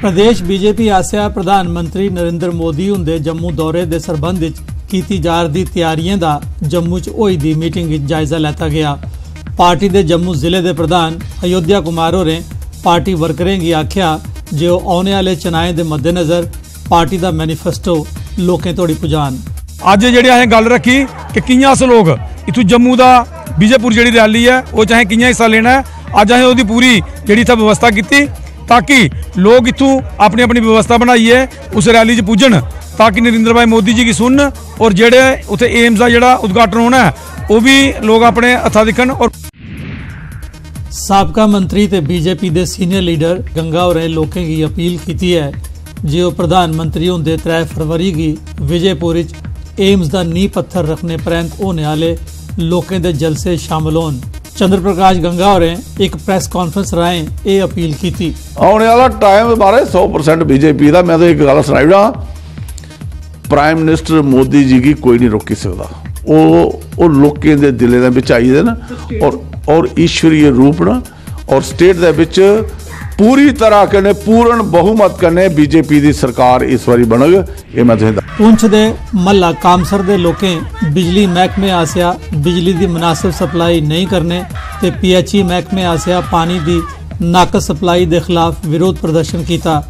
प्रदेश BJP आसिया प्रधानमंत्री नरेंद्र मोदी हुंदे जम्मू दौरे दे संबंध विच कीती जा रही तैयारियां दा जम्मू च होई दी मीटिंग विच जायजा लैता गया। पार्टी दे जम्मू जिले दे प्रधान अयोध्या कुमार होरें पार्टी वर्करें गी आख्या जे ओह औने आले चुनाएं दे मद्देनजर पार्टी दा मैनीफेस्टो लोकें तोड़ी पुजान। अज जिहड़ी असें गल रखी कि कियां अस लोग इत्थों जम्मू दा बीजेपुर जिहड़ी रैली है वो चाहे कियां हिस्सा लेना है, अज असें उहदी पूरी जिहड़ी इत्थे व्यवस्था की ताकि लोग इत्थों अपनी अपनी व्यवस्था बनाइए उस रैली च पुज्जन ताकि नरेंद्र भाई मोदी जी की सुन और जेड़े उत्थे एम्स का जिहड़ा उद्घाटन होना है वो भी लोग अपने हत्था दिखन। और साबका मंत्री ते बीजेपी दे सीनियर लीडर गंगा होरें लोकें की अपील की है जे ओह प्रधानमंत्री होंदे 3 फरवरी की विजयपुर एम्स का नींह पत्थर रखने परैंत होने वाले लोकें दे जलसे शामिल होन। चंद्र प्रकाश गंगा होरें एक प्रेस कॉन्फ्रेंस राहें ये अपील की थी। आने वाला टाइम बारे 100% बीजेपी का मैं तो एक गल सुनाई ना, प्राइम मिनिस्टर मोदी जी की कोई नहीं रोकी सकता। वो लोकें दे दिले दे विच आई दे ना और ईश्वरीय रूप ना और स्टेट दे विच पूरी तरह कने पूर्ण बहुमत कने बीजेपी दी सरकार इस बारी बनग। ये मैं तुसें पुंछ दे मल्ला कामसर दे लोकें बिजली महकमे आसिया बिजली दी मुनासिब सप्लाई नहीं करने ते पीएचई महकमे आसिया पानी दी नाकस सप्लाई दे खिलाफ विरोध प्रदर्शन किया।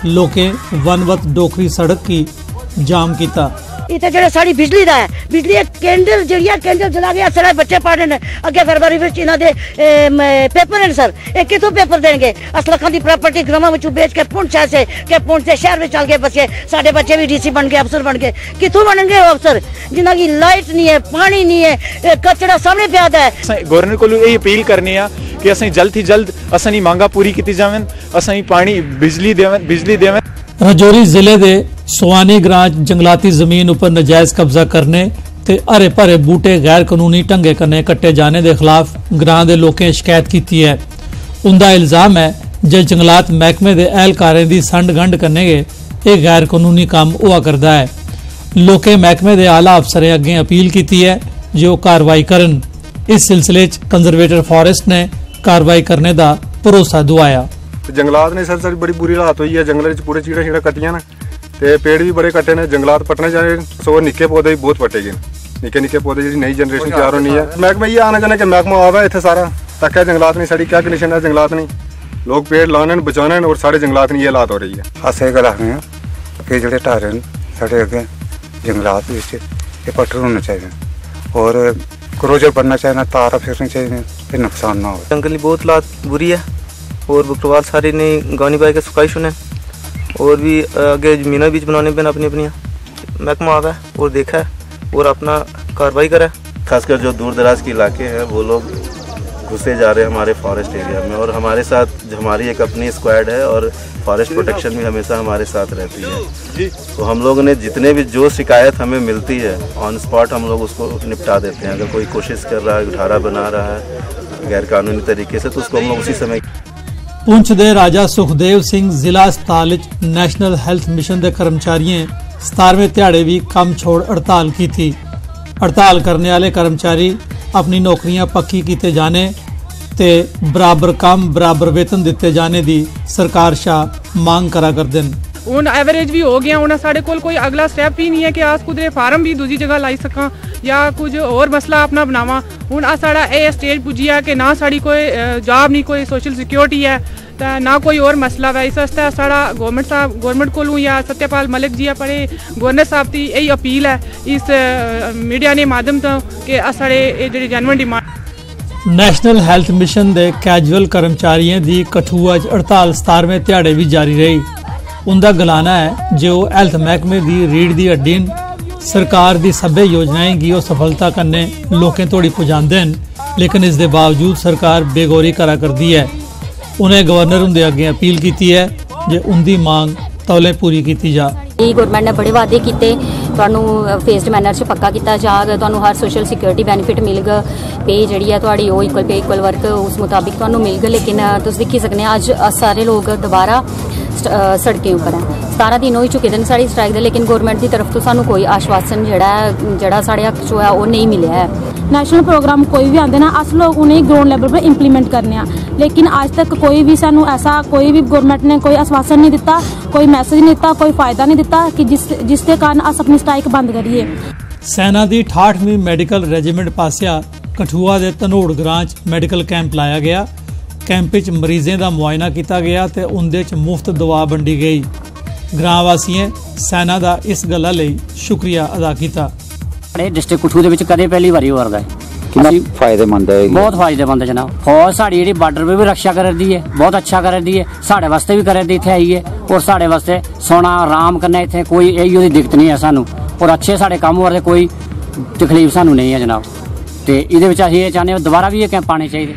लोकें वनवत डोकरी सड़क की जाम किया। इतने जो साड़ी बिजली का है, बिजली कैंडल जी कैंडल जला के सारे बच्चे पढ़ रहे हैं। अगे फरवरी में इन्हों के पेपर हैं सर, ये कितों पेपर देंगे? 10 लाख की प्रॉपर्टी ग्रामों में बेच के पुंछ से शहर में चल के बसे साढ़े बच्चे भी डीसी बन गए, अफसर बन गए। कितों बनेंगे अफसर जिन्हों की लाइट नहीं है, पानी नहीं है, कचरा सामने प्यादा है। गवर्नर को यही अपील करनी है कि असें जल्द ही जल्द असां मांगा पूरी की जावन, असां पानी बिजली देवन। राजौरी जिले दे सुवानी ग्रां जंगलाती जमीन उपर नजायज कब्जा करने ते हरे भरे बूटे गैर कानूनी ढंगे कन्ने कट्टे जाने के खिलाफ ग्रां दे लोकें शिकायत की है। उनका इल्जाम है जे जंगलात महकमे के एहलकारें की संड गंढ कन्ने ये गैर कानूनी काम हुआ करता है। लोकें महकमे के आला अफसरें अगे अपील की है जो वो कार्रवाई करन। इस सिलसिले कंजरवेटर फॉरेस्ट ने कार्रवाई करने का भरोसा दुआया। जंगलात ने सर बड़ी बुरी हालत हुई है, जंगल पूरे चीड़ा शीड़ा कट्टियां ने ते पेड़ भी बड़े कट्टे ने, जंगलात पट्टने चाहिए। सो निक्के पौधे भी बहुत पट्टे गए, निक्के पौधे जी नई जनरेशन तैयार होनी है। महकमा ये आना चाहना कि महकमा आवे इतने सारा तक है जंगलात नहीं, साड़ी क्या कंडीशन है जंगलात नहीं, लोग पेड़ लाने बचाने और साढ़े जंगलात नहीं ये हालात हो रही है। अस ये गल आखने कि जो ढारे साढ़े अगे जंगलात पट्टर होने चाहिए और क्रोजर बनना चाहिए, तार फिरने चाहिए, फिर नुकसान ना हो। जंगल की बहुत हालात बुरी है और बुकरवाल सारे ने गानी बाई के सुखाई सुने और भी आगे जमीना बीच बनाने पे अपनी अपनी महकमा आ गया और देखा है और अपना कार्रवाई करा। खासकर जो दूर दराज के इलाके हैं वो लोग घुसे जा रहे हैं हमारे फॉरेस्ट एरिया में और हमारे साथ हमारी एक अपनी स्क्वाड है और फॉरेस्ट प्रोटेक्शन भी हमेशा हमारे साथ रहती है। तो हम लोगों ने जितने भी जो शिकायत हमें मिलती है ऑन स्पॉट हम लोग उसको निपटा देते हैं। अगर कोई कोशिश कर रहा है, घारा बना रहा है गैर कानूनी तरीके से तो उसको हम लोग उसी समय। पुंछ दे राजा सुखदेव सिंह जिला अस्पताल नैशनल हेल्थ मिशन के कर्मचारियों 17वें दिहाड़े भी कम छोड़ हड़ताल की थी। हड़ताल करने वाले कर्मचारी अपनी नौकरियां पक्की किए जाने ते बराबर काम बराबर वेतन दिते जाने की सरकार शाह मांग करा करते हैं। हूँ एवरेज भी हो गया, हूँ साढ़े कोल कोई अगला स्टैप ही नहीं है कि अस कुदरे फार्म भी दूसरी जगह लाई सकां या कुछ और मसला अपना बनावा। हूँ साढ़ा ये स्टेज पुजी है कि ना साड़ी कोई जॉब नहीं, कोई सोशल सिक्योरिटी है तो ना कोई और मसला है। इस वास्ते साढ़ा गौरमेंट को या सत्यपाल मलिक जी पढ़े गवर्नर साहब की यही अपील है इस मीडिया ने माध्यम तो कि साढ़े जो genuine demand. National health mission के कैजुअल कर्मचारियों की कठुआ हड़ताल 17वें दिहाड़े भी जारी रही। उनका गलाना है जो हेल्थ महकमे की रीढ़ की हड्डी सरकार की सभ्य योजनाएं की सफलता कन्ने लोकें तोड़ी पुजांदे हैं, लेकिन इस दे बावजूद सरकार बेगौरी करा करती है। उन्हें गवर्नर उनके अगे अपील की है जे उनकी मांग तौले पूरी की जा। गवर्नमेंट ने बड़े वादे किए, फेस्ड मैनर च पक्का किया जाग, हर सोशल सिक्योरिटी बेनीफिट मिलग, पे जी है इक्वल पे इक्वल वर्क उस मुताबिक मिलग। लेकिन तुम देखी सकते अज सारे लोग दोबारा सड़कें उपर हैं। 17 दिन हो चुके हैं साड़ी स्ट्राइक दे, लेकिन गवर्नमेंट की तरफ तो सानू कोई आश्वासन जड़ा साढ़े हक चो है वो नहीं मिले है। नैशनल प्रोग्राम कोई भी आते ना अस लोग उन्हें ग्राउंड लैवल पर इंप्लीमेंट करने लेकिन आज तक कोई भी सानू ऐसा कोई भी गवर्नमेंट ने कोई आश्वासन नहीं दिता, कोई मैसेज नहीं दिता, कोई फायदा नहीं दिता कि जिसके कारण अस अपनी स्ट्राइक बंद करिए। सेना दी 68वीं मैडिकल रेजिमेंट पासिया कठुआ दे धनोड़ ग्रां च मैडिकल कैंप लाया गया। कैंप च मरीजें दा मुआयना किया गया ते उंदे च मुफ्त दवा वंडी गई। ग्रां वासियों सेना दा इस गल्ला लई शुक्रिया अदा किया। डिस्ट्रिक्ट कठुआ दे विच कदे पहली बारी हो रहा है, फायदेमंद है, बहुत फायदेमंद है जनाब। फौज साड़ी जी बॉर्डर पे भी रक्षा कर दी है, बहुत अच्छा कर दी है, साढ़े वास्ते भी कर दी इतने आई है और साढ़े वास्ते सोना आराम करना इतने कोई यही दिक्कत नहीं है सानू और अच्छे साढ़े काम हो रहे, कोई तकलीफ सानू नहीं है जनाब। तो ये चाहते दोबारा भी ये कैंप आने चाहिए।